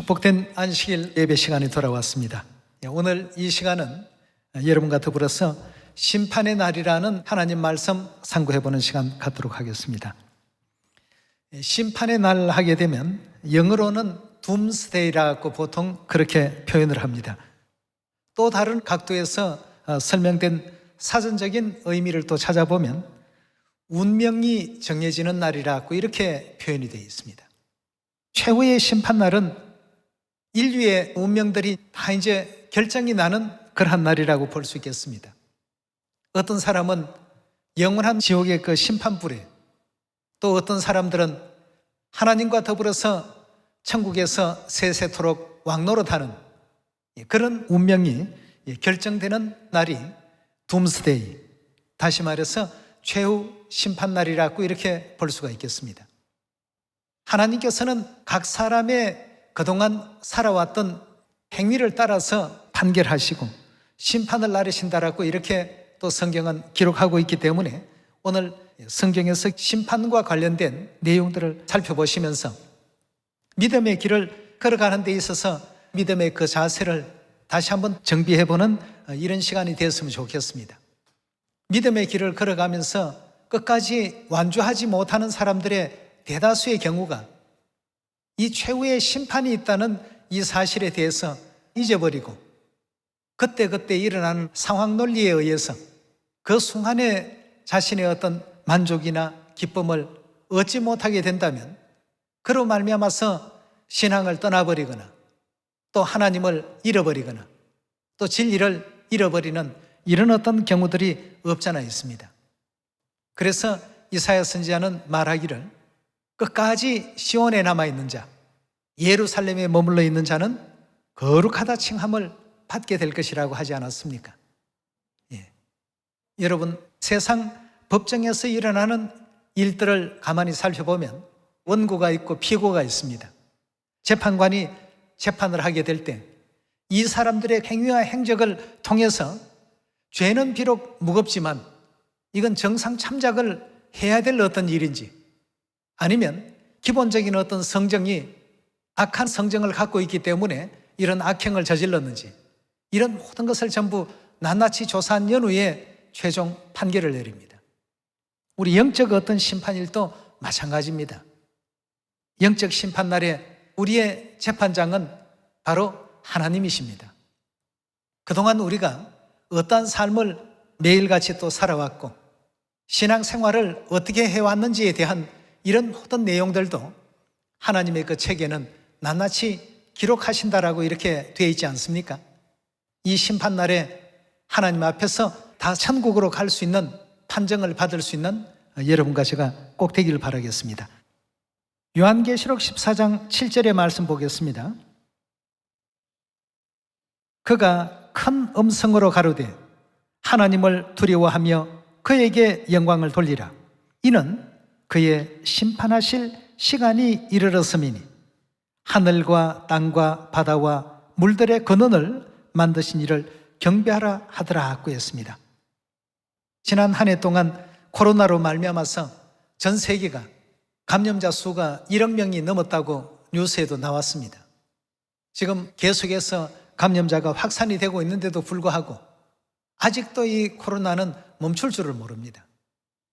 축복된 안식일 예배 시간이 돌아왔습니다. 오늘 이 시간은 여러분과 더불어서 심판의 날이라는 하나님 말씀 상고해보는 시간 갖도록 하겠습니다. 심판의 날 하게 되면 영어로는 둠스데이라고 보통 그렇게 표현을 합니다. 또 다른 각도에서 설명된 사전적인 의미를 또 찾아보면 운명이 정해지는 날이라고 이렇게 표현이 되어 있습니다. 최후의 심판날은 인류의 운명들이 다 이제 결정이 나는 그러한 날이라고 볼 수 있겠습니다. 어떤 사람은 영원한 지옥의 그 심판불에, 또 어떤 사람들은 하나님과 더불어서 천국에서 세세토록 왕노릇하는 그런 운명이 결정되는 날이 둠스데이, 다시 말해서 최후 심판날이라고 이렇게 볼 수가 있겠습니다. 하나님께서는 각 사람의 그동안 살아왔던 행위를 따라서 판결하시고 심판을 나르신다라고 이렇게 또 성경은 기록하고 있기 때문에 오늘 성경에서 심판과 관련된 내용들을 살펴보시면서 믿음의 길을 걸어가는 데 있어서 믿음의 그 자세를 다시 한번 정비해보는 이런 시간이 되었으면 좋겠습니다. 믿음의 길을 걸어가면서 끝까지 완주하지 못하는 사람들의 대다수의 경우가 이 최후의 심판이 있다는 이 사실에 대해서 잊어버리고 그때그때 일어나는 상황 논리에 의해서 그 순간에 자신의 어떤 만족이나 기쁨을 얻지 못하게 된다면 그로 말미암아서 신앙을 떠나버리거나 또 하나님을 잃어버리거나 또 진리를 잃어버리는 이런 어떤 경우들이 없잖아 있습니다. 그래서 이사야 선지자는 말하기를 끝까지 시온에 남아있는 자, 예루살렘에 머물러 있는 자는 거룩하다 칭함을 받게 될 것이라고 하지 않았습니까? 여러분, 세상 법정에서 일어나는 일들을 가만히 살펴보면 원고가 있고 피고가 있습니다. 재판관이 재판을 하게 될 때 이 사람들의 행위와 행적을 통해서 죄는 비록 무겁지만 이건 정상 참작을 해야 될 어떤 일인지 아니면 기본적인 어떤 성정이 악한 성정을 갖고 있기 때문에 이런 악행을 저질렀는지 이런 모든 것을 전부 낱낱이 조사한 연후에 최종 판결을 내립니다. 우리 영적 어떤 심판일도 마찬가지입니다. 영적 심판날에 우리의 재판장은 바로 하나님이십니다. 그동안 우리가 어떠한 삶을 매일같이 또 살아왔고 신앙생활을 어떻게 해왔는지에 대한 이런 모든 내용들도 하나님의 그 책에는 낱낱이 기록하신다라고 이렇게 되어 있지 않습니까? 이 심판날에 하나님 앞에서 다 천국으로 갈 수 있는 판정을 받을 수 있는 여러분과 제가 꼭 되기를 바라겠습니다. 요한계시록 14장 7절의 말씀 보겠습니다. 그가 큰 음성으로 가로되 하나님을 두려워하며 그에게 영광을 돌리라. 이는 그의 심판하실 시간이 이르렀음이니 하늘과 땅과 바다와 물들의 근원을 만드신 이를 경배하라 하더라고 했습니다. 지난 한 해 동안 코로나로 말미암아서 전 세계가 감염자 수가 1억 명이 넘었다고 뉴스에도 나왔습니다. 지금 계속해서 감염자가 확산이 되고 있는데도 불구하고 아직도 이 코로나는 멈출 줄을 모릅니다.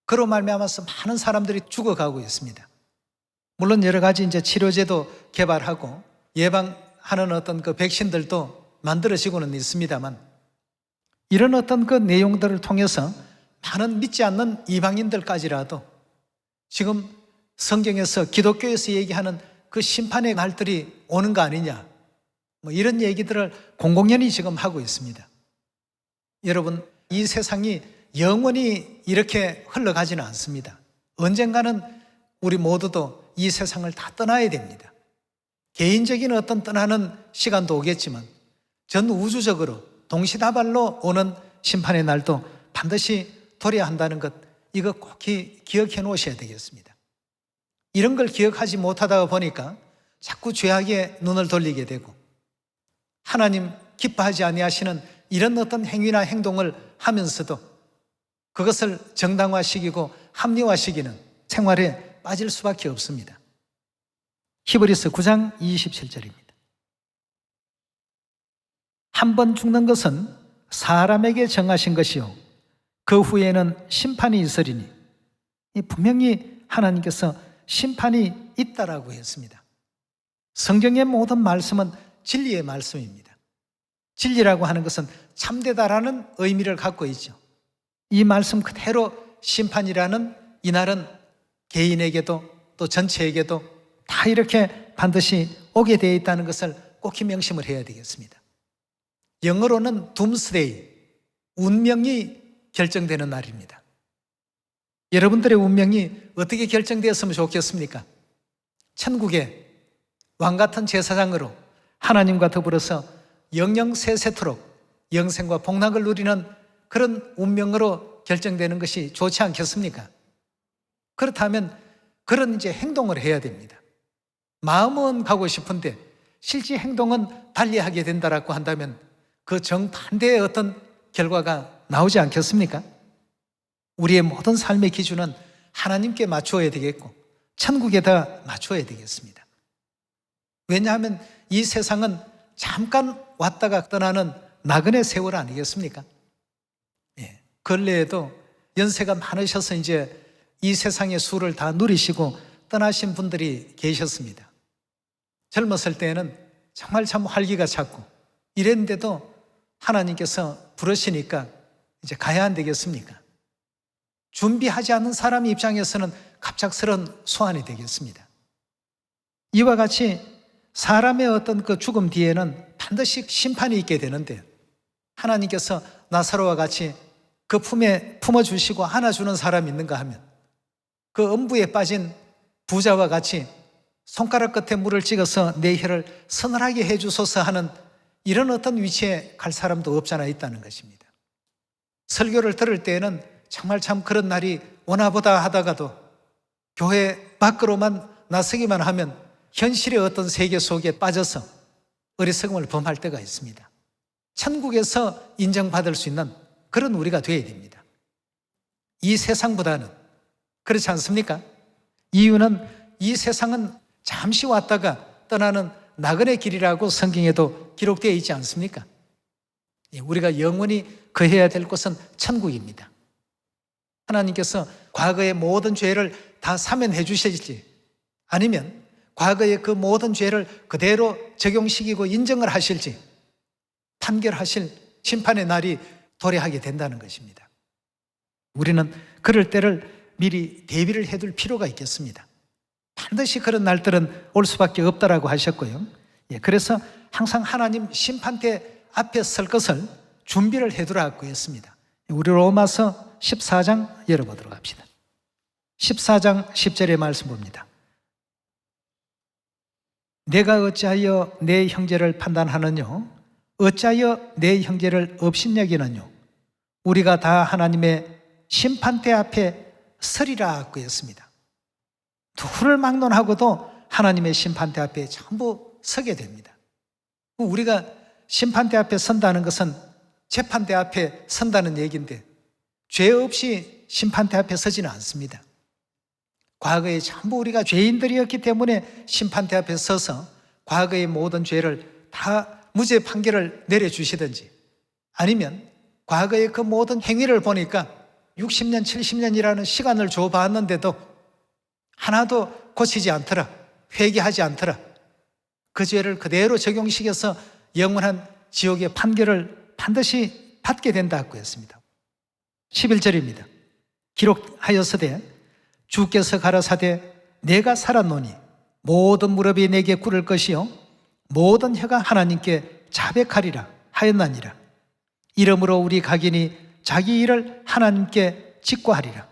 그로 말미암아서 많은 사람들이 죽어가고 있습니다. 물론 여러 가지 이제 치료제도 개발하고 예방하는 어떤 그 백신들도 만들어지고는 있습니다만 이런 어떤 그 내용들을 통해서 많은 믿지 않는 이방인들까지라도 지금 성경에서 기독교에서 얘기하는 그 심판의 날들이 오는 거 아니냐 뭐 이런 얘기들을 공공연히 지금 하고 있습니다. 여러분, 이 세상이 영원히 이렇게 흘러가지는 않습니다. 언젠가는 우리 모두도 이 세상을 다 떠나야 됩니다. 개인적인 어떤 떠나는 시간도 오겠지만 전 우주적으로 동시다발로 오는 심판의 날도 반드시 도래야 한다는 것, 이거 꼭 기억해 놓으셔야 되겠습니다. 이런 걸 기억하지 못하다 보니까 자꾸 죄악에 눈을 돌리게 되고 하나님 기뻐하지 아니하시는 이런 어떤 행위나 행동을 하면서도 그것을 정당화시키고 합리화시키는 생활에 빠질 수밖에 없습니다. 히브리서 9장 27절입니다. 한 번 죽는 것은 사람에게 정하신 것이요 그 후에는 심판이 있으리니, 분명히 하나님께서 심판이 있다라고 했습니다. 성경의 모든 말씀은 진리의 말씀입니다. 진리라고 하는 것은 참되다라는 의미를 갖고 있죠. 이 말씀 그대로 심판이라는 이날은 개인에게도 또 전체에게도 다 이렇게 반드시 오게 되어 있다는 것을 꼭 명심을 해야 되겠습니다. 영어로는 둠스데이, 운명이 결정되는 날입니다. 여러분들의 운명이 어떻게 결정되었으면 좋겠습니까? 천국에 왕같은 제사장으로 하나님과 더불어서 영영세세토록 영생과 복락을 누리는 그런 운명으로 결정되는 것이 좋지 않겠습니까? 그렇다면 그런 이제 행동을 해야 됩니다. 마음은 가고 싶은데 실제 행동은 달리하게 된다라고 한다면 그 정반대의 어떤 결과가 나오지 않겠습니까? 우리의 모든 삶의 기준은 하나님께 맞추어야 되겠고 천국에다 맞추어야 되겠습니다. 왜냐하면 이 세상은 잠깐 왔다가 떠나는 나그네 세월 아니겠습니까? 예, 근래에도 연세가 많으셔서 이제 이 세상의 수를 다 누리시고 떠나신 분들이 계셨습니다. 젊었을 때에는 정말 참 활기가 찼고 이랬는데도 하나님께서 부르시니까 이제 가야 안 되겠습니까? 준비하지 않은 사람 입장에서는 갑작스러운 소환이 되겠습니다. 이와 같이 사람의 어떤 그 죽음 뒤에는 반드시 심판이 있게 되는데 하나님께서 나사로와 같이 그 품에 품어주시고 안아주는 사람이 있는가 하면 그 음부에 빠진 부자와 같이 손가락 끝에 물을 찍어서 내 혀를 서늘하게 해주소서 하는 이런 어떤 위치에 갈 사람도 없잖아 있다는 것입니다. 설교를 들을 때에는 정말 참 그런 날이 오나보다 하다가도 교회 밖으로만 나서기만 하면 현실의 어떤 세계 속에 빠져서 어리석음을 범할 때가 있습니다. 천국에서 인정받을 수 있는 그런 우리가 되어야 됩니다. 이 세상보다는 그렇지 않습니까? 이유는 이 세상은 잠시 왔다가 떠나는 나그네 길이라고 성경에도 기록되어 있지 않습니까? 우리가 영원히 거해야 될 곳은 천국입니다. 하나님께서 과거의 모든 죄를 다 사면해 주실지 아니면 과거의 그 모든 죄를 그대로 적용시키고 인정을 하실지 판결하실 심판의 날이 도래하게 된다는 것입니다. 우리는 그럴 때를 미리 대비를 해둘 필요가 있겠습니다. 반드시 그런 날들은 올 수밖에 없다라고 하셨고요. 그래서 항상 하나님 심판대 앞에 설 것을 준비를 해두라고 했습니다. 우리 로마서 14장 열어보도록 합시다. 14장 10절의 말씀 봅니다. 내가 어찌하여 내 형제를 판단하느뇨? 어찌하여 내 형제를 업신여기느뇨? 우리가 다 하나님의 심판대 앞에 서리라고 했습니다. 누구를 막론하고도 하나님의 심판대 앞에 전부 서게 됩니다. 우리가 심판대 앞에 선다는 것은 재판대 앞에 선다는 얘기인데 죄 없이 심판대 앞에 서지는 않습니다. 과거에 전부 우리가 죄인들이었기 때문에 심판대 앞에 서서 과거의 모든 죄를 다 무죄 판결을 내려주시든지 아니면 과거의 그 모든 행위를 보니까 60년, 70년이라는 시간을 줘봤는데도 하나도 고치지 않더라, 회개하지 않더라, 그 죄를 그대로 적용시켜서 영원한 지옥의 판결을 반드시 받게 된다고 했습니다. 11절입니다. 기록하였으되 주께서 가라사대 내가 살았노니 모든 무릎이 내게 꿇을 것이요 모든 혀가 하나님께 자백하리라 하였나니라. 이러므로 우리 각인이 자기 일을 하나님께 직고하리라.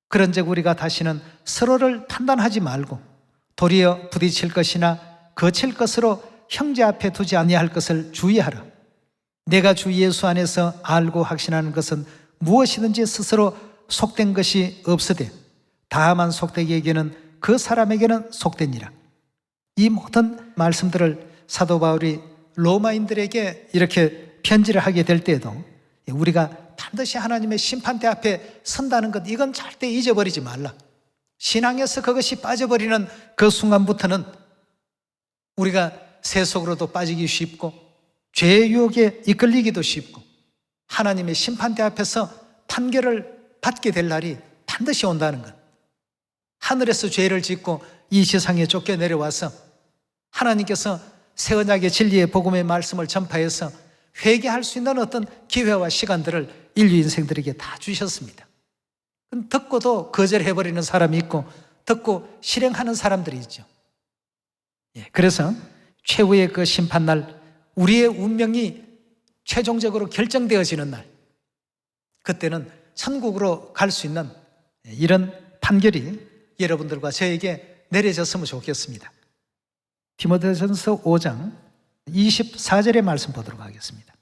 그런즉 우리가 다시는 서로를 판단하지 말고 도리어 부딪힐 것이나 거칠 것으로 형제 앞에 두지 아니할 것을 주의하라. 내가 주 예수 안에서 알고 확신하는 것은 무엇이든지 스스로 속된 것이 없으되 다만 속되기에게는 그 사람에게는 속되니라. 이 모든 말씀들을 사도 바울이 로마인들에게 이렇게 편지를 하게 될 때에도 우리가 반드시 하나님의 심판대 앞에 선다는 것, 이건 절대 잊어버리지 말라. 신앙에서 그것이 빠져버리는 그 순간부터는 우리가 세속으로도 빠지기 쉽고 죄의 유혹에 이끌리기도 쉽고 하나님의 심판대 앞에서 판결을 받게 될 날이 반드시 온다는 것. 하늘에서 죄를 짓고 이 세상에 쫓겨 내려와서 하나님께서 새 언약의 진리의 복음의 말씀을 전파해서 회개할 수 있는 어떤 기회와 시간들을 인류 인생들에게 다 주셨습니다. 듣고도 거절해버리는 사람이 있고 듣고 실행하는 사람들이 있죠. 그래서 최후의 그 심판날, 우리의 운명이 최종적으로 결정되어지는 날, 그때는 천국으로 갈 수 있는 이런 판결이 여러분들과 저에게 내려졌으면 좋겠습니다. 디모데전서 5장 24절의 말씀 보도록 하겠습니다.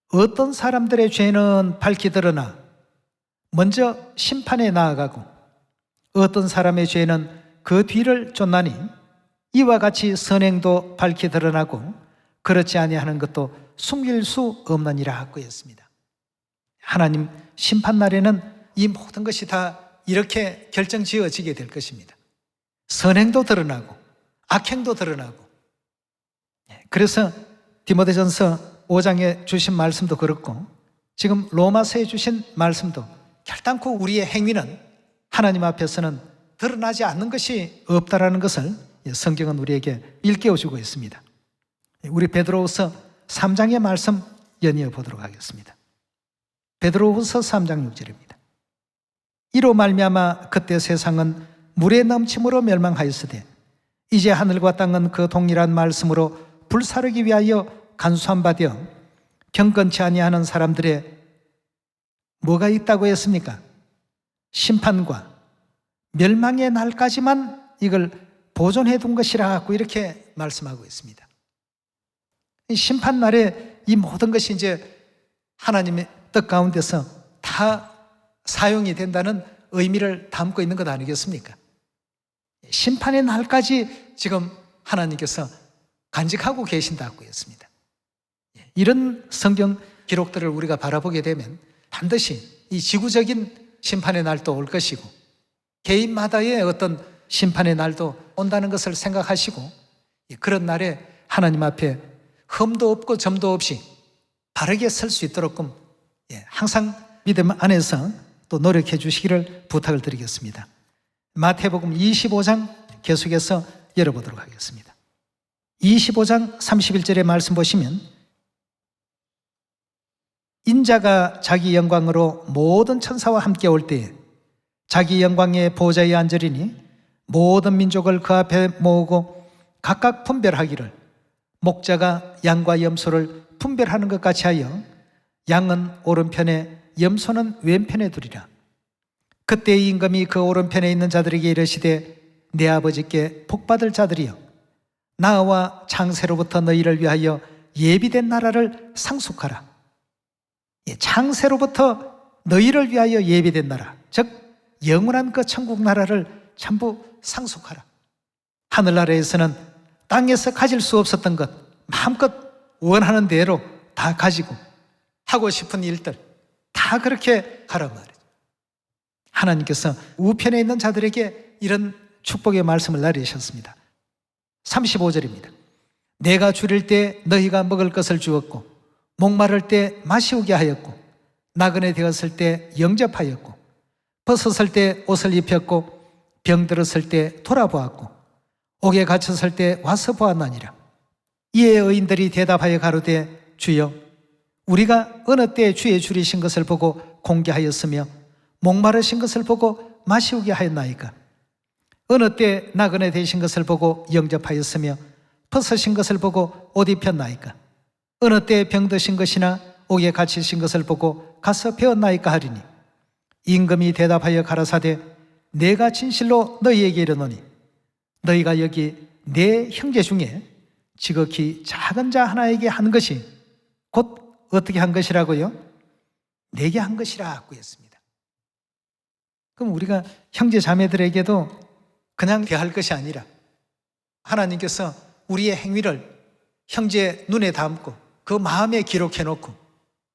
어떤 사람들의 죄는 밝히 드러나 먼저 심판에 나아가고 어떤 사람의 죄는 그 뒤를 쫓나니 이와 같이 선행도 밝히 드러나고 그렇지 아니하는 것도 숨길 수 없느니라 하고 했습니다. 하나님 심판날에는 이 모든 것이 다 이렇게 결정지어지게 될 것입니다. 선행도 드러나고 악행도 드러나고. 그래서 디모데전서 5장에 주신 말씀도 그렇고 지금 로마서에 주신 말씀도 결단코 우리의 행위는 하나님 앞에서는 드러나지 않는 것이 없다라는 것을 성경은 우리에게 일깨워주고 있습니다. 우리 베드로후서 3장의 말씀 연이어 보도록 하겠습니다. 베드로후서 3장 6절입니다. 이로 말미암아 그때 세상은 물의 넘침으로 멸망하였으되 이제 하늘과 땅은 그 동일한 말씀으로 불사르기 위하여 간수함받아 경건치 아니하는 사람들의 뭐가 있다고 했습니까? 심판과 멸망의 날까지만 이걸 보존해 둔 것이라고 이렇게 말씀하고 있습니다. 심판날에 이 모든 것이 이제 하나님의 뜻 가운데서 다 사용이 된다는 의미를 담고 있는 것 아니겠습니까? 심판의 날까지 지금 하나님께서 간직하고 계신다고 했습니다. 이런 성경 기록들을 우리가 바라보게 되면 반드시 이 지구적인 심판의 날도 올 것이고 개인마다의 어떤 심판의 날도 온다는 것을 생각하시고 그런 날에 하나님 앞에 흠도 없고 점도 없이 바르게 설 수 있도록끔 항상 믿음 안에서 또 노력해 주시기를 부탁을 드리겠습니다. 마태복음 25장 계속해서 열어보도록 하겠습니다. 25장 31절의 말씀 보시면 인자가 자기 영광으로 모든 천사와 함께 올 때에 자기 영광의 보좌에 앉으리니 모든 민족을 그 앞에 모으고 각각 분별하기를 목자가 양과 염소를 분별하는 것 같이 하여 양은 오른편에 염소는 왼편에 두리라. 그때 임금이 그 오른편에 있는 자들에게 이르시되 내 아버지께 복받을 자들이여 나와 창세로부터 너희를 위하여 예비된 나라를 상속하라. 창세로부터 너희를 위하여 예비된 나라, 즉 영원한 그 천국 나라를 전부 상속하라. 하늘나라에서는 땅에서 가질 수 없었던 것 마음껏 원하는 대로 다 가지고 하고 싶은 일들 다 그렇게 하라 말이죠. 하나님께서 우편에 있는 자들에게 이런 축복의 말씀을 내리셨습니다. 35절입니다. 내가 줄일 때 너희가 먹을 것을 주었고 목마를 때 마시우게 하였고 나그네 되었을 때 영접하였고 벗었을 때 옷을 입혔고 병들었을 때 돌아보았고 옥에 갇혔을 때 와서 보았나니라. 이에 의인들이 대답하여 가로되 주여 우리가 어느 때 주의 줄이신 것을 보고 공개하였으며 목마르신 것을 보고 마시우게 하였나이까? 어느 때 나그네 되신 것을 보고 영접하였으며 벗으신 것을 보고 옷 입혔나이까? 어느 때 병드신 것이나 옥에 갇히신 것을 보고 가서 배웠나이까 하리니 임금이 대답하여 가라사대 내가 진실로 너희에게 이르노니 너희가 여기 내 형제 중에 지극히 작은 자 하나에게 한 것이 곧 어떻게 한 것이라고요? 내게 한 것이라고 했습니다. 그럼 우리가 형제 자매들에게도 그냥 대할 것이 아니라 하나님께서 우리의 행위를 형제 눈에 담고 그 마음에 기록해 놓고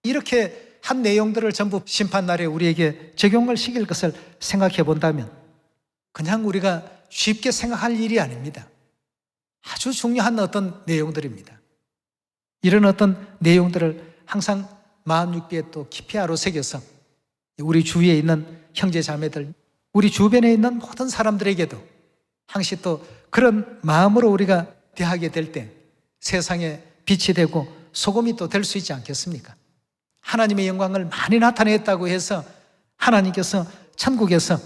이렇게 한 내용들을 전부 심판날에 우리에게 적용을 시킬 것을 생각해 본다면 그냥 우리가 쉽게 생각할 일이 아닙니다. 아주 중요한 어떤 내용들입니다. 이런 어떤 내용들을 항상 마음 육비에 또 깊이 아로새겨서 우리 주위에 있는 형제 자매들, 우리 주변에 있는 모든 사람들에게도 항시 또 그런 마음으로 우리가 대하게 될 때 세상에 빛이 되고 소금이 또 될 수 있지 않겠습니까? 하나님의 영광을 많이 나타냈다고 해서 하나님께서 천국에서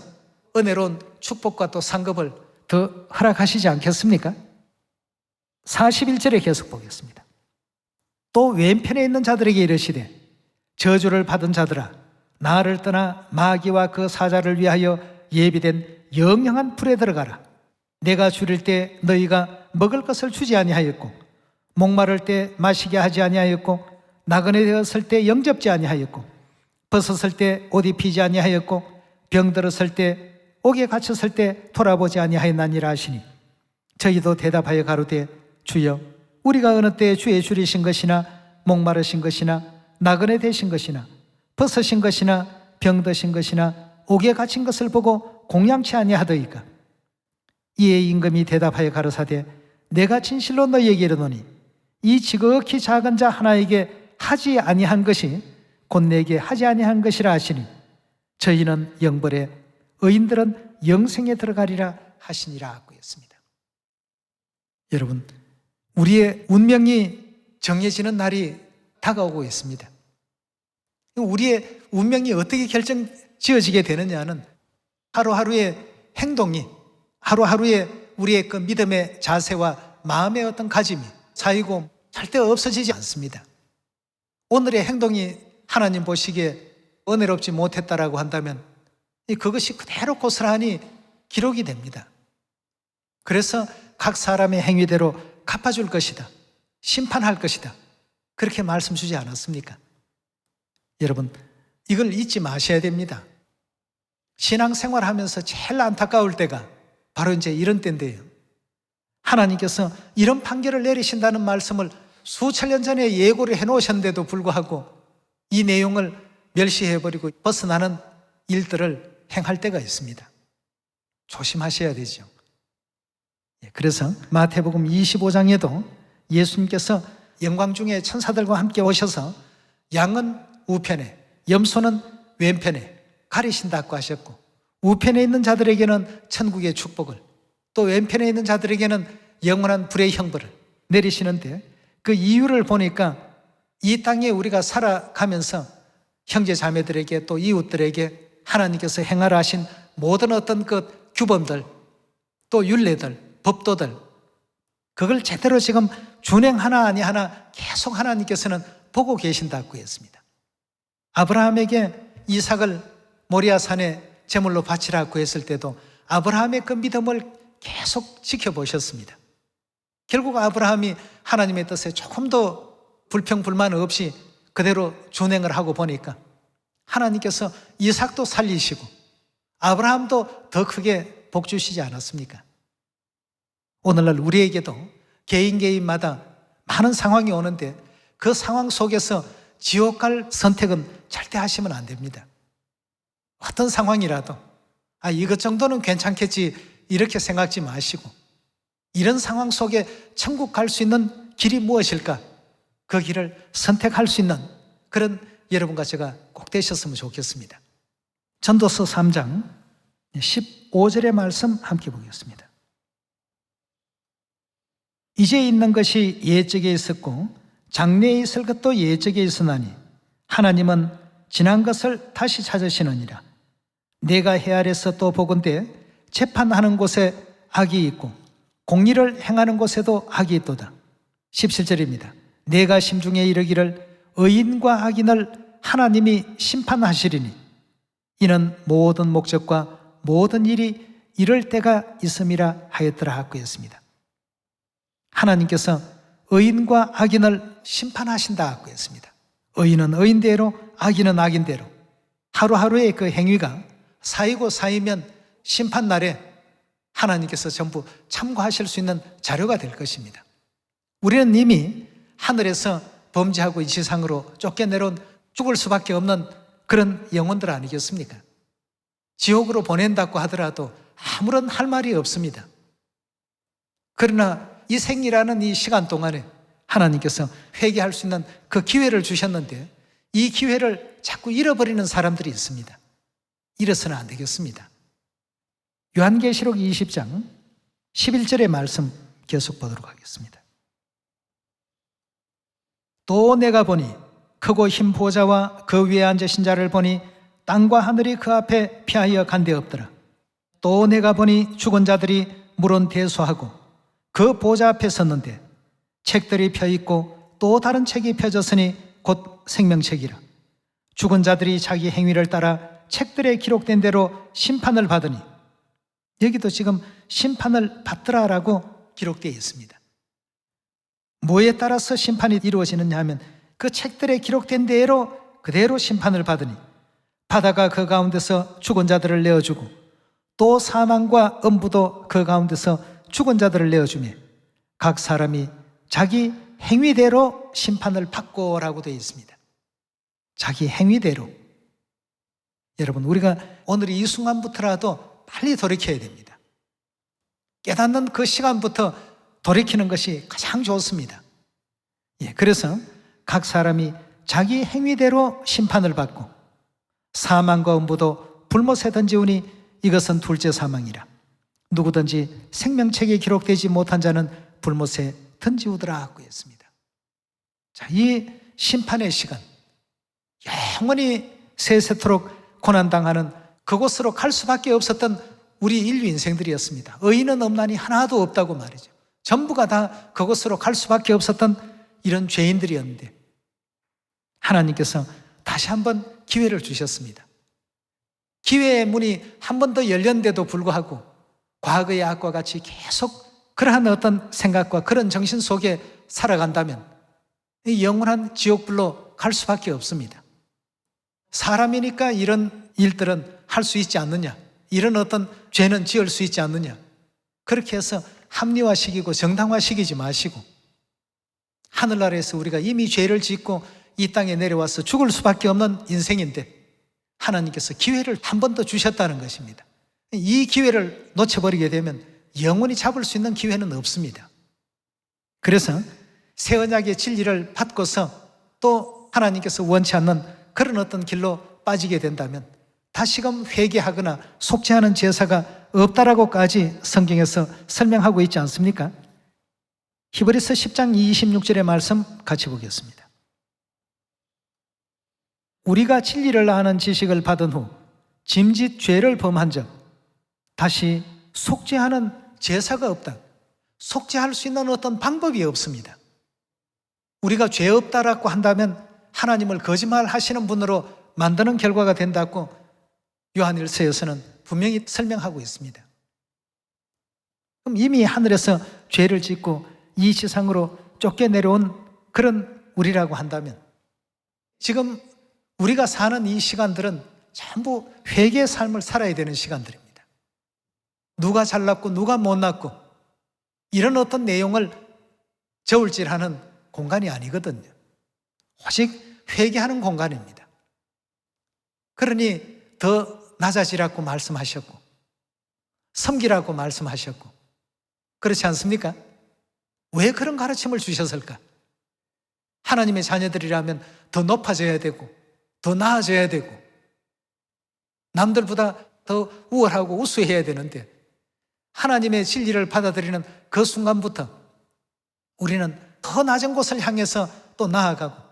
은혜로운 축복과 또 상급을 더 허락하시지 않겠습니까? 41절에 계속 보겠습니다. 또 왼편에 있는 자들에게 이르시되 저주를 받은 자들아 나를 떠나 마귀와 그 사자를 위하여 예비된 영영한 불에 들어가라. 내가 줄일 때 너희가 먹을 것을 주지 아니하였고 목마를 때 마시게 하지 아니하였고 나그네 되었을 때 영접지 아니하였고 벗었을 때 옷 입히지 아니하였고 병들었을 때 옥에 갇혔을 때 돌아보지 아니하였나니라 하시니 저희도 대답하여 가로되 주여 우리가 어느 때에 주의 줄이신 것이나 목마르신 것이나 나그네 되신 것이나 벗으신 것이나 병드신 것이나 옥에 갇힌 것을 보고 공양치 아니하더이까. 이에 임금이 대답하여 가로사대 내가 진실로 너희에게 이르노니 이 지극히 작은 자 하나에게 하지 아니한 것이 곧 내게 하지 아니한 것이라 하시니 저희는 영벌에 의인들은 영생에 들어가리라 하시니라 하고 했습니다. 여러분, 우리의 운명이 정해지는 날이 다가오고 있습니다. 우리의 운명이 어떻게 결정지어지게 되느냐는 하루하루의 행동이, 하루하루의 우리의 그 믿음의 자세와 마음의 어떤 가짐이 쌓이고 절대 없어지지 않습니다. 오늘의 행동이 하나님 보시기에 은혜롭지 못했다라고 한다면 그것이 그대로 고스란히 기록이 됩니다. 그래서 각 사람의 행위대로 갚아줄 것이다, 심판할 것이다, 그렇게 말씀 주지 않았습니까? 여러분, 이걸 잊지 마셔야 됩니다. 신앙생활 하면서 제일 안타까울 때가 바로 이제 이런 때인데요. 하나님께서 이런 판결을 내리신다는 말씀을 수천 년 전에 예고를 해놓으셨는데도 불구하고 이 내용을 멸시해버리고 벗어나는 일들을 행할 때가 있습니다. 조심하셔야 되죠. 그래서 마태복음 25장에도 예수님께서 영광 중에 천사들과 함께 오셔서 양은 우편에, 염소는 왼편에 가리신다고 하셨고 우편에 있는 자들에게는 천국의 축복을, 또 왼편에 있는 자들에게는 영원한 불의 형벌을 내리시는데 그 이유를 보니까 이 땅에 우리가 살아가면서 형제 자매들에게 또 이웃들에게 하나님께서 행하라 하신 모든 어떤 그 규범들, 또 율례들, 법도들, 그걸 제대로 지금 준행하나 아니하나 계속 하나님께서는 보고 계신다고 했습니다. 아브라함에게 이삭을 모리아산에 제물로 바치라고 했을 때도 아브라함의 그 믿음을 계속 지켜보셨습니다. 결국 아브라함이 하나님의 뜻에 조금 더 불평불만 없이 그대로 준행을 하고 보니까 하나님께서 이삭도 살리시고 아브라함도 더 크게 복 주시지 않았습니까? 오늘날 우리에게도 개인마다 많은 상황이 오는데 그 상황 속에서 지옥 갈 선택은 절대 하시면 안 됩니다. 어떤 상황이라도 이것 정도는 괜찮겠지 이렇게 생각지 마시고 이런 상황 속에 천국 갈 수 있는 길이 무엇일까? 그 길을 선택할 수 있는 그런 여러분과 제가 꼭 되셨으면 좋겠습니다. 전도서 3장 15절의 말씀 함께 보겠습니다. 이제 있는 것이 옛적에 있었고 장래에 있을 것도 옛적에 있으나니 하나님은 지난 것을 다시 찾으시느니라. 내가 해 아래서 또 보건대 재판하는 곳에 악이 있고 공의를 행하는 곳에도 악이 있도다. 17절입니다. 내가 심중에 이르기를 의인과 악인을 하나님이 심판하시리니 이는 모든 목적과 모든 일이 이럴 때가 있음이라 하였더라 하고 했습니다. 하나님께서 의인과 악인을 심판하신다 하고 했습니다. 의인은 의인대로, 악인은 악인대로 하루하루의 그 행위가 쌓이고 쌓이면 심판날에 하나님께서 전부 참고하실 수 있는 자료가 될 것입니다. 우리는 이미 하늘에서 범죄하고 이 지상으로 쫓겨내려온 죽을 수밖에 없는 그런 영혼들 아니겠습니까? 지옥으로 보낸다고 하더라도 아무런 할 말이 없습니다. 그러나 이 생이라는 이 시간 동안에 하나님께서 회개할 수 있는 그 기회를 주셨는데 이 기회를 자꾸 잃어버리는 사람들이 있습니다. 이래서는 안 되겠습니다. 요한계시록 20장 11절의 말씀 계속 보도록 하겠습니다. 또 내가 보니 크고 흰 보좌와 그 위에 앉으신 자를 보니 땅과 하늘이 그 앞에 피하여 간데 없더라. 또 내가 보니 죽은 자들이 물은 대수하고 그 보좌 앞에 섰는데 책들이 펴있고 또 다른 책이 펴졌으니 곧 생명책이라. 죽은 자들이 자기 행위를 따라 책들에 기록된 대로 심판을 받으니, 여기도 지금 심판을 받더라라고 기록되어 있습니다. 뭐에 따라서 심판이 이루어지느냐 하면 그 책들에 기록된 대로 그대로 심판을 받으니 바다가 그 가운데서 죽은 자들을 내어주고 또 사망과 음부도 그 가운데서 죽은 자들을 내어주며 각 사람이 자기 행위대로 심판을 받고라고 되어 있습니다. 자기 행위대로. 여러분, 우리가 오늘 이 순간부터라도 빨리 돌이켜야 됩니다. 깨닫는 그 시간부터 돌이키는 것이 가장 좋습니다. 그래서 각 사람이 자기 행위대로 심판을 받고 사망과 음부도 불못에 던지우니 이것은 둘째 사망이라. 누구든지 생명책에 기록되지 못한 자는 불못에 던지우더라 하고 했습니다. 자, 이 심판의 시간, 영원히 세세토록 고난당하는 그곳으로 갈 수밖에 없었던 우리 인류 인생들이었습니다. 의인은 없나니 하나도 없다고 말이죠. 전부가 다 그곳으로 갈 수밖에 없었던 이런 죄인들이었는데 하나님께서 다시 한번 기회를 주셨습니다. 기회의 문이 한 번 더 열렸는데도 불구하고 과거의 악과 같이 계속 그러한 어떤 생각과 그런 정신 속에 살아간다면 영원한 지옥불로 갈 수밖에 없습니다. 사람이니까 이런 일들은 할 수 있지 않느냐, 이런 어떤 죄는 지을 수 있지 않느냐, 그렇게 해서 합리화시키고 정당화시키지 마시고 하늘나라에서 우리가 이미 죄를 짓고 이 땅에 내려와서 죽을 수밖에 없는 인생인데 하나님께서 기회를 한 번 더 주셨다는 것입니다. 이 기회를 놓쳐버리게 되면 영원히 잡을 수 있는 기회는 없습니다. 그래서 새 언약의 진리를 받고서 또 하나님께서 원치 않는 그런 어떤 길로 빠지게 된다면 다시금 회개하거나 속죄하는 제사가 없다라고까지 성경에서 설명하고 있지 않습니까? 히브리서 10장 26절의 말씀 같이 보겠습니다. 우리가 진리를 아는 지식을 받은 후 짐짓 죄를 범한 적 다시 속죄하는 제사가 없다. 속죄할 수 있는 어떤 방법이 없습니다. 우리가 죄 없다라고 한다면 하나님을 거짓말하시는 분으로 만드는 결과가 된다고 요한일서에서는 분명히 설명하고 있습니다. 그럼 이미 하늘에서 죄를 짓고 이 세상으로 쫓겨내려온 그런 우리라고 한다면 지금 우리가 사는 이 시간들은 전부 회개의 삶을 살아야 되는 시간들입니다. 누가 잘났고 누가 못났고 이런 어떤 내용을 저울질하는 공간이 아니거든요. 오직 회개하는 공간입니다. 그러니 더 낮아지라고 말씀하셨고 섬기라고 말씀하셨고 그렇지 않습니까? 왜 그런 가르침을 주셨을까? 하나님의 자녀들이라면 더 높아져야 되고 더 나아져야 되고 남들보다 더 우월하고 우수해야 되는데 하나님의 진리를 받아들이는 그 순간부터 우리는 더 낮은 곳을 향해서 또 나아가고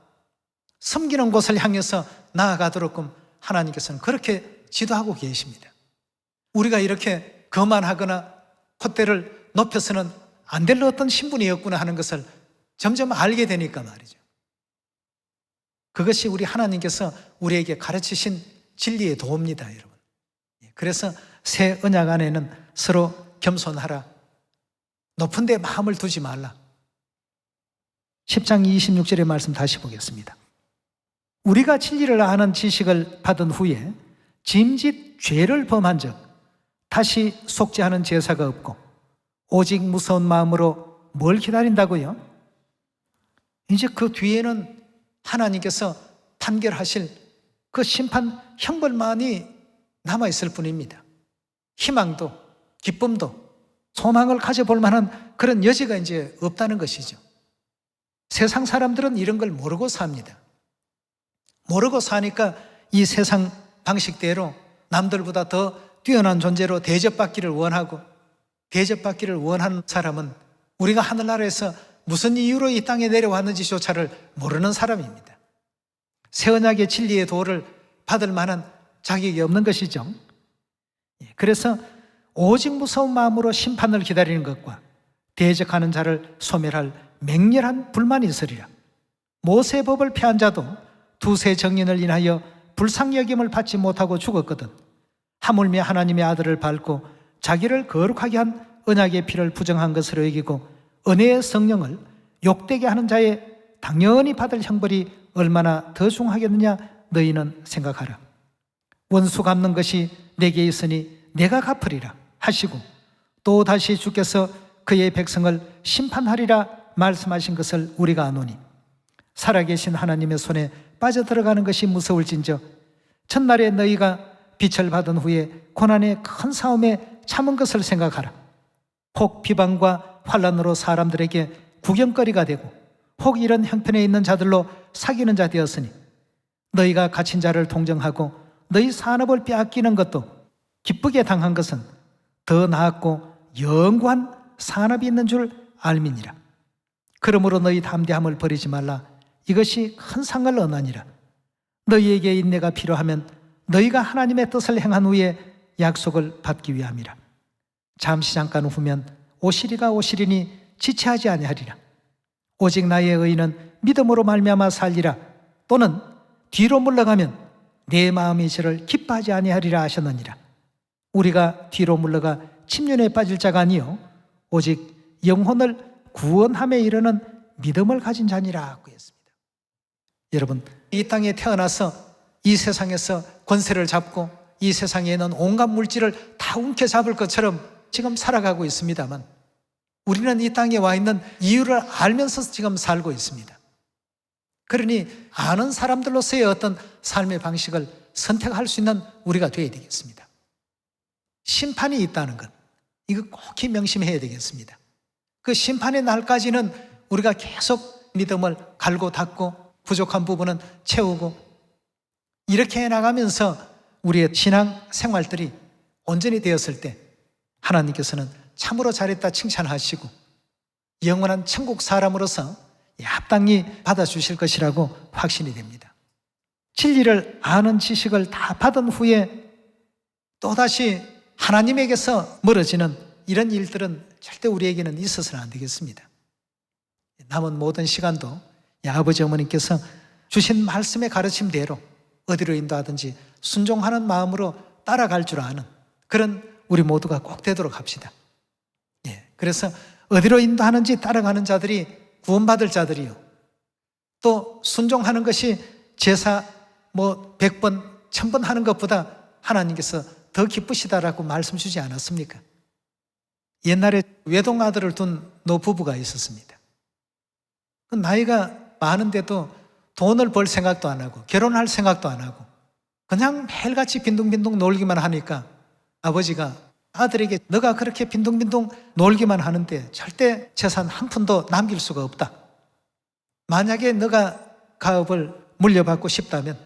섬기는 곳을 향해서 나아가도록끔 하나님께서는 그렇게 지도하고 계십니다. 우리가 이렇게 거만하거나 콧대를 높여서는 안 될 어떤 신분이었구나 하는 것을 점점 알게 되니까 말이죠. 그것이 우리 하나님께서 우리에게 가르치신 진리의 도입니다, 여러분. 그래서 새 언약 안에는 서로 겸손하라. 높은 데 마음을 두지 말라. 10장 26절의 말씀 다시 보겠습니다. 우리가 진리를 아는 지식을 받은 후에 짐짓 죄를 범한 적 다시 속죄하는 제사가 없고 오직 무서운 마음으로 뭘 기다린다고요? 이제 그 뒤에는 하나님께서 판결하실 그 심판 형벌만이 남아있을 뿐입니다. 희망도 기쁨도 소망을 가져볼 만한 그런 여지가 이제 없다는 것이죠. 세상 사람들은 이런 걸 모르고 삽니다. 모르고 사니까 이 세상 방식대로 남들보다 더 뛰어난 존재로 대접받기를 원하고, 대접받기를 원하는 사람은 우리가 하늘나라에서 무슨 이유로 이 땅에 내려왔는지조차를 모르는 사람입니다. 새 언약의 진리의 도를 받을 만한 자격이 없는 것이죠. 그래서 오직 무서운 마음으로 심판을 기다리는 것과 대적하는 자를 소멸할 맹렬한 불만이 있으리라. 모세의 법을 폐한 자도 두세 정인을 인하여 불쌍여김을 받지 못하고 죽었거든. 하물며 하나님의 아들을 밟고 자기를 거룩하게 한 언약의 피를 부정한 것으로 여기고 은혜의 성령을 욕되게 하는 자의 당연히 받을 형벌이 얼마나 더 중하겠느냐 너희는 생각하라. 원수 갚는 것이 내게 있으니 내가 갚으리라 하시고 또 다시 주께서 그의 백성을 심판하리라 말씀하신 것을 우리가 아노니 살아계신 하나님의 손에 빠져들어가는 것이 무서울진저 첫날에 너희가 빛을 받은 후에 고난의 큰 싸움에 참은 것을 생각하라. 혹 비방과 환난으로 사람들에게 구경거리가 되고 혹 이런 형편에 있는 자들로 사귀는 자 되었으니 너희가 갇힌 자를 동정하고 너희 산업을 빼앗기는 것도 기쁘게 당한 것은 더 나았고 영구한 산업이 있는 줄 알미니라. 그러므로 너희 담대함을 버리지 말라. 이것이 큰 상을 얻나니라. 너희에게 인내가 필요하면 너희가 하나님의 뜻을 행한 후에 약속을 받기 위함이라. 잠시 잠깐 후면 오시리가 오시리니 지체하지 아니하리라. 오직 나의 의인은 믿음으로 말미암아 살리라. 또는 뒤로 물러가면 내 마음이 저를 기뻐하지 아니하리라 하셨느니라. 우리가 뒤로 물러가 침륜에 빠질 자가 아니요 오직 영혼을 구원함에 이르는 믿음을 가진 자니라 했습니다. 여러분, 이 땅에 태어나서 이 세상에서 권세를 잡고 이 세상에 있는 온갖 물질을 다 움켜잡을 것처럼 지금 살아가고 있습니다만 우리는 이 땅에 와 있는 이유를 알면서 지금 살고 있습니다. 그러니 아는 사람들로서의 어떤 삶의 방식을 선택할 수 있는 우리가 되어야 되겠습니다. 심판이 있다는 것, 이거 꼭 명심해야 되겠습니다. 그 심판의 날까지는 우리가 계속 믿음을 갈고 닦고 부족한 부분은 채우고 이렇게 해나가면서 우리의 신앙 생활들이 온전히 되었을 때 하나님께서는 참으로 잘했다 칭찬하시고 영원한 천국 사람으로서 합당히 받아주실 것이라고 확신이 됩니다. 진리를 아는 지식을 다 받은 후에 또다시 하나님에게서 멀어지는 이런 일들은 절대 우리에게는 있어서는 안 되겠습니다. 남은 모든 시간도 아버지 어머니께서 주신 말씀의 가르침대로 어디로 인도하든지 순종하는 마음으로 따라갈 줄 아는 그런 우리 모두가 꼭 되도록 합시다. 그래서 어디로 인도하는지 따라가는 자들이 구원받을 자들이요. 또 순종하는 것이 제사 100번, 1000번 하는 것보다 하나님께서 더 기쁘시다라고 말씀 주지 않았습니까? 옛날에 외동아들을 둔 노부부가 있었습니다. 나이가 많은데도 돈을 벌 생각도 안 하고 결혼할 생각도 안 하고 그냥 매일같이 빈둥빈둥 놀기만 하니까 아버지가 아들에게 너가 그렇게 빈둥빈둥 놀기만 하는데 절대 재산 한 푼도 남길 수가 없다. 만약에 너가 가업을 물려받고 싶다면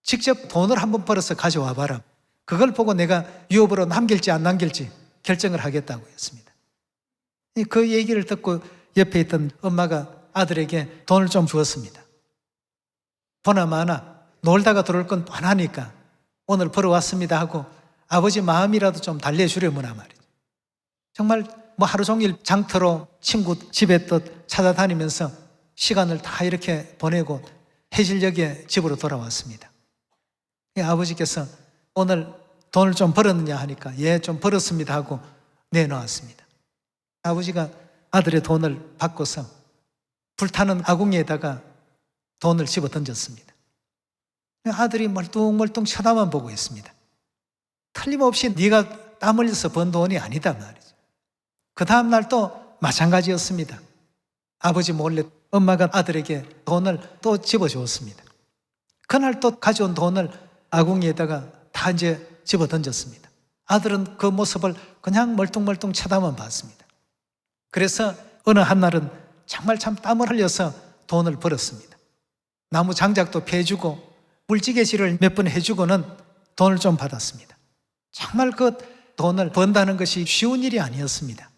직접 돈을 한번 벌어서 가져와 봐라. 그걸 보고 내가 유업으로 남길지 안 남길지 결정을 하겠다고 했습니다. 그 얘기를 듣고 옆에 있던 엄마가 아들에게 돈을 좀 주었습니다. 보나마나 놀다가 들어올 건 뻔하니까 오늘 벌어왔습니다 하고 아버지 마음이라도 좀 달래주려무나 말이죠. 정말 하루 종일 장터로 친구 집에 또 찾아다니면서 시간을 다 이렇게 보내고 해질녘에 집으로 돌아왔습니다. 아버지께서 오늘 돈을 좀 벌었느냐 하니까 예, 좀 벌었습니다 하고 내놓았습니다. 아버지가 아들의 돈을 받고서 불타는 아궁이에다가 돈을 집어 던졌습니다. 아들이 멀뚱멀뚱 쳐다만 보고 있습니다. 틀림없이 네가 땀 흘려서 번 돈이 아니다 말이죠. 그 다음 날 또 마찬가지였습니다. 아버지 몰래 엄마가 아들에게 돈을 또 집어주었습니다. 그날 또 가져온 돈을 아궁이에다가 다 이제 집어 던졌습니다. 아들은 그 모습을 그냥 멀뚱멀뚱 쳐다만 봤습니다. 그래서 어느 한날은 정말 참 땀을 흘려서 돈을 벌었습니다. 나무 장작도 패주고 물지개질을 몇 번 해주고는 돈을 좀 받았습니다. 정말 그 돈을 번다는 것이 쉬운 일이 아니었습니다.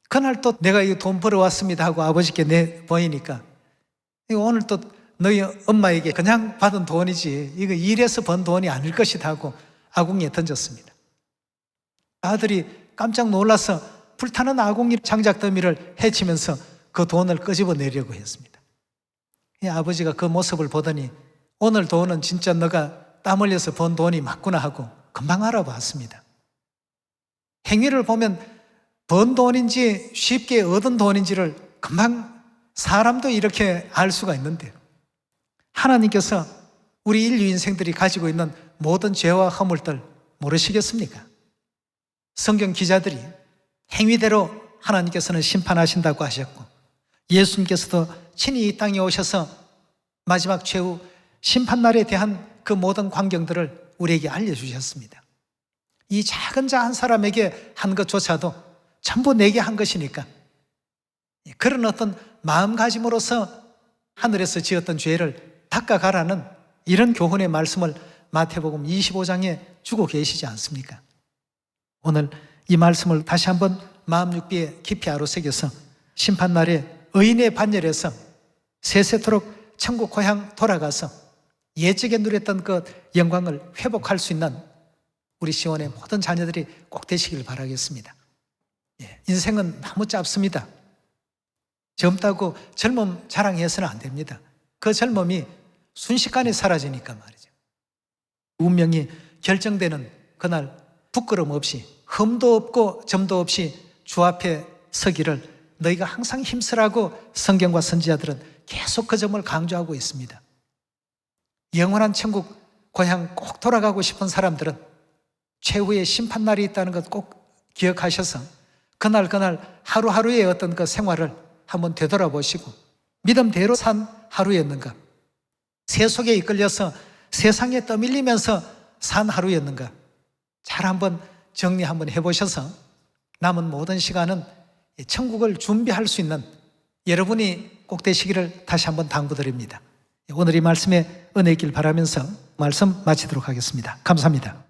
그날 또 내가 이 돈 벌어왔습니다 하고 아버지께 내보이니까 오늘 또 너희 엄마에게 그냥 받은 돈이지 이거 일해서 번 돈이 아닐 것이다 하고 아궁이에 던졌습니다. 아들이 깜짝 놀라서 불타는 아궁이 장작더미를 헤치면서 그 돈을 끄집어내려고 했습니다. 이 아버지가 그 모습을 보더니 오늘 돈은 진짜 너가 땀 흘려서 번 돈이 맞구나 하고 금방 알아봤습니다. 행위를 보면 번 돈인지 쉽게 얻은 돈인지를 금방 사람도 이렇게 알 수가 있는데요. 하나님께서 우리 인류 인생들이 가지고 있는 모든 죄와 허물들 모르시겠습니까? 성경 기자들이 행위대로 하나님께서는 심판하신다고 하셨고 예수님께서도 친히 이 땅에 오셔서 마지막 최후 심판날에 대한 그 모든 광경들을 우리에게 알려주셨습니다. 이 작은 자 한 사람에게 한 것조차도 전부 내게 한 것이니까 그런 어떤 마음가짐으로서 하늘에서 지었던 죄를 닦아가라는 이런 교훈의 말씀을 마태복음 25장에 주고 계시지 않습니까? 오늘 이 말씀을 다시 한번 마음 육비에 깊이 아로새겨서 심판날에 의인의 반열에서 세세토록 천국 고향 돌아가서 예적에 누렸던 그 영광을 회복할 수 있는 우리 시온의 모든 자녀들이 꼭 되시길 바라겠습니다. 인생은 너무 짧습니다. 젊다고 젊음 자랑해서는 안 됩니다. 그 젊음이 순식간에 사라지니까 말이죠. 운명이 결정되는 그날 부끄럼 없이 흠도 없고 점도 없이 주 앞에 서기를 너희가 항상 힘쓰라고 성경과 선지자들은 계속 그 점을 강조하고 있습니다. 영원한 천국 고향 꼭 돌아가고 싶은 사람들은 최후의 심판날이 있다는 것 꼭 기억하셔서 그날 하루하루의 어떤 그 생활을 한번 되돌아보시고 믿음대로 산 하루였는가, 세속에 이끌려서 세상에 떠밀리면서 산 하루였는가 잘 한번 정리 한번 해보셔서 남은 모든 시간은 천국을 준비할 수 있는 여러분이 꼭 되시기를 다시 한번 당부드립니다. 오늘 이 말씀에 은혜 있길 바라면서 말씀 마치도록 하겠습니다. 감사합니다.